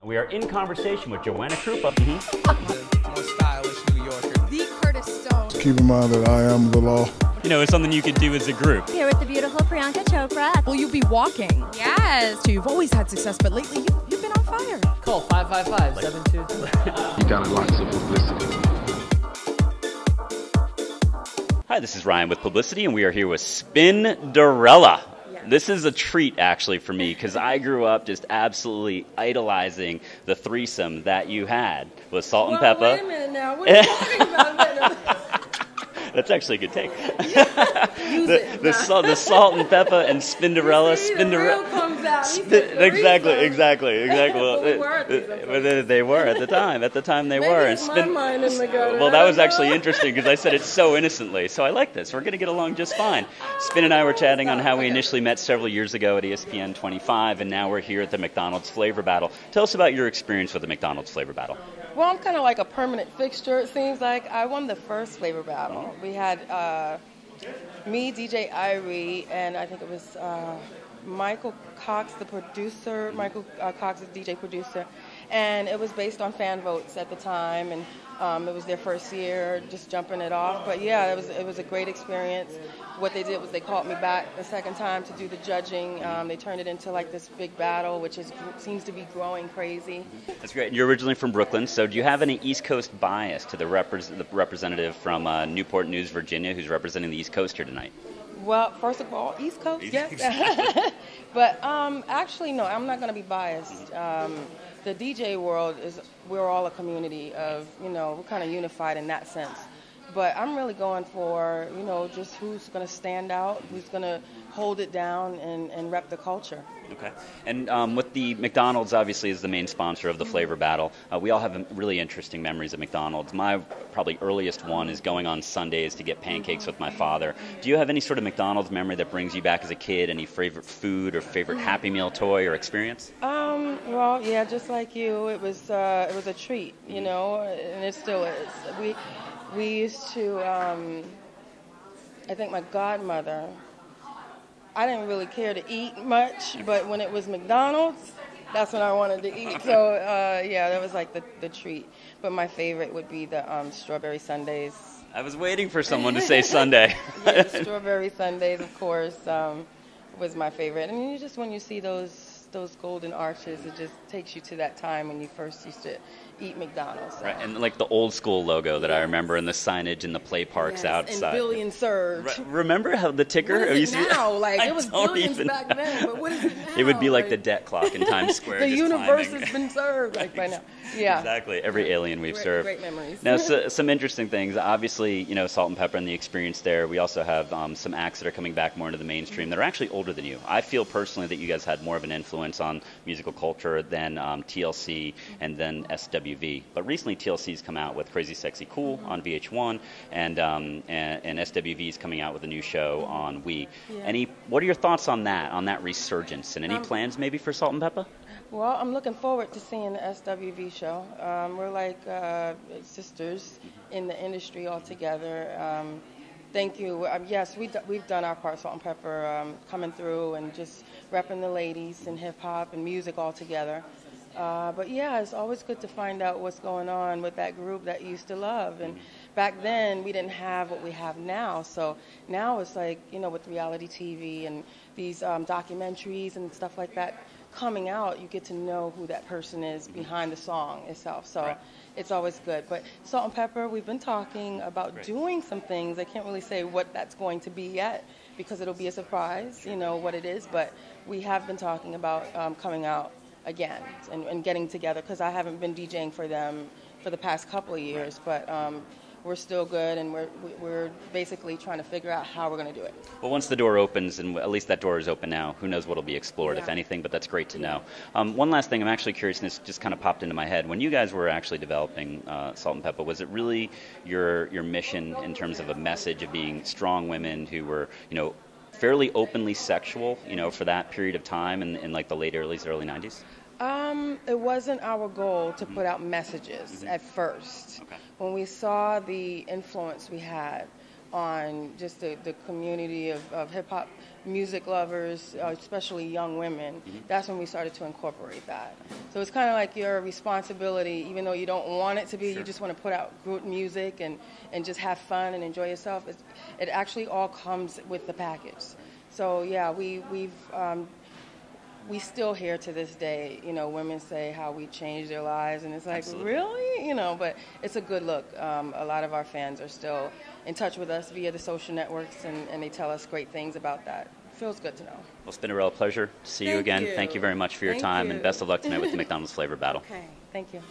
We are in conversation with Joanna Krupa. The most stylish New Yorker. The Curtis Stone. Keep in mind that I am the law. You know, it's something you could do as a group. Here with the beautiful Priyanka Chopra. Will you be walking? Yes. You've always had success, but lately you've been on fire. Call 555-722. You got lots of publicity. Hi, this is Ryan with Pblcty, and we are here with Spinderella. This is a treat, actually, for me, because I grew up just absolutely idolizing the threesome that you had with Salt-N-Pepa. Wait a minute now. What are you talking about? That's actually a good take. Use it. The Salt-N-Pepa and Spinderella. The real comes out. Exactly. Well, we were at these, They were at the time. At the time, they Maybe were. it's my mind in the gutter. Well, that was actually interesting because I said it so innocently. So I like this. We're going to get along just fine. Spin and I were chatting on how we initially met several years ago at ESPN 25, and now we're here at the McDonald's Flavor Battle. Tell us about your experience with the McDonald's Flavor Battle. Well, I'm kind of like a permanent fixture, it seems like. I won the first Flavor Battle. We had me, DJ Irie, and I think it was Michael Cox, the producer. Michael Cox is DJ producer. And it was based on fan votes at the time, and it was their first year, just jumping it off. But yeah, it was a great experience. What they did was they called me back the second time to do the judging. They turned it into like this big battle, which seems to be growing crazy. That's great. You're originally from Brooklyn, so do you have any East Coast bias to the representative from Newport News, Virginia, who's representing the East Coast here tonight? Well, first of all, East Coast, yes. But actually, no, I'm not going to be biased. The DJ world we're all a community of, we're kind of unified in that sense. But I'm really going for, just who's going to stand out, who's going to hold it down and rep the culture. Okay. And with the McDonald's, obviously, is the main sponsor of the Flavor Battle. We all have really interesting memories at McDonald's. My probably earliest one is going on Sundays to get pancakes with my father. Do you have any sort of McDonald's memory that brings you back as a kid? Any favorite food or favorite Happy Meal toy or experience? Well, yeah, just like you, it was a treat, and it still is. We used to, I think my godmother, I didn't really care to eat much, but when it was McDonald's, that's when I wanted to eat. So, yeah, that was like the treat. But my favorite would be the strawberry sundaes. I was waiting for someone to say Sunday. Yeah, the strawberry sundaes, of course, was my favorite. I mean, when you see those golden arches, it just takes you to that time when you first used to eat McDonald's. So. Right, and like the old school logo that I remember, and the signage and the play parks outside. And billion surge. Right. Remember how the ticker? What is it now? Like it was billions even back then, but what is it now? It would be like the debt clock in Times Square. The just universe climbing. has been served by now. Yeah. Exactly. Every alien we've served. Great memories. Now, some interesting things. Obviously, Salt-N-Pepa and the experience there. We also have some acts that are coming back more into the mainstream that are actually older than you. I feel personally that you guys had more of an influence on musical culture than TLC and then SWV. But recently, TLC's come out with Crazy Sexy Cool on VH1, and SWV's coming out with a new show on We. Yeah. What are your thoughts on that resurgence, and any plans maybe for Salt-N-Pepa? Well, I'm looking forward to seeing the SWV show. We're like sisters in the industry all together. Thank you. Yes, we've done our part, Salt-N-Pepa, coming through and just repping the ladies and hip-hop and music all together. But yeah, it's always good to find out what's going on with that group that you used to love. And back then, we didn't have what we have now. So now it's like, with reality TV and these documentaries and stuff like that coming out, you get to know who that person is behind the song itself. So it's always good. But Salt-N-Pepa, we've been talking about doing some things. I can't really say what that's going to be yet because it'll be a surprise, what it is. But we have been talking about coming out again and getting together because I haven't been DJing for them for the past couple of years. But we're still good, and we're basically trying to figure out how we're going to do it. Well, once the door opens, and at least that door is open now, who knows what will be explored, if anything, but that's great to know. One last thing, I'm actually curious, and this just kind of popped into my head. When you guys were actually developing Salt-N-Pepa, was it really your mission in terms of a message of being strong women who were, fairly openly sexual, for that period of time in like the late early 90s? It wasn't our goal to put out messages at first. Okay. When we saw the influence we had on just the community of hip-hop music lovers, especially young women, that's when we started to incorporate that. So it's kind of like your responsibility, even though you don't want it to be, you just want to put out good music and just have fun and enjoy yourself. It actually all comes with the package. So yeah, we still hear to this day, women say how we changed their lives, and it's like, really? But it's a good look. A lot of our fans are still in touch with us via the social networks, and they tell us great things about that. Feels good to know. Well, Spinderella, pleasure to see you again. Thank you very much for your time, and best of luck tonight with the McDonald's Flavor Battle. Okay, thank you.